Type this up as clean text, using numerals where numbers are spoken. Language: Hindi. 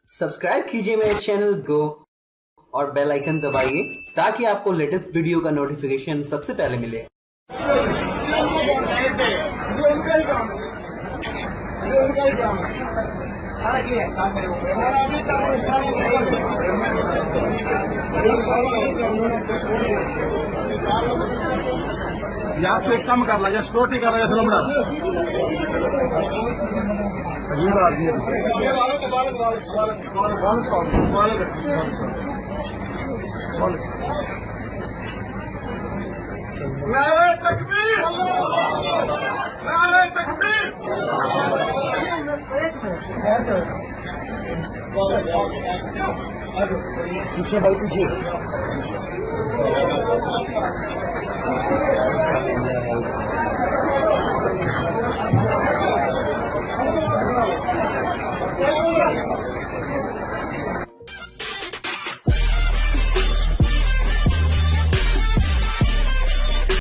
सब्सक्राइब कीजिए मेरे चैनल को और बेल आइकन दबाइए ताकि आपको लेटेस्ट वीडियो का नोटिफिकेशन सबसे पहले मिले। या तो एक काम कर ला या सिक्योरिटी कर रहा है फिर हमरा ये बात नहीं नारे तकबीर नारे तकबीर पीछे भाई पीछे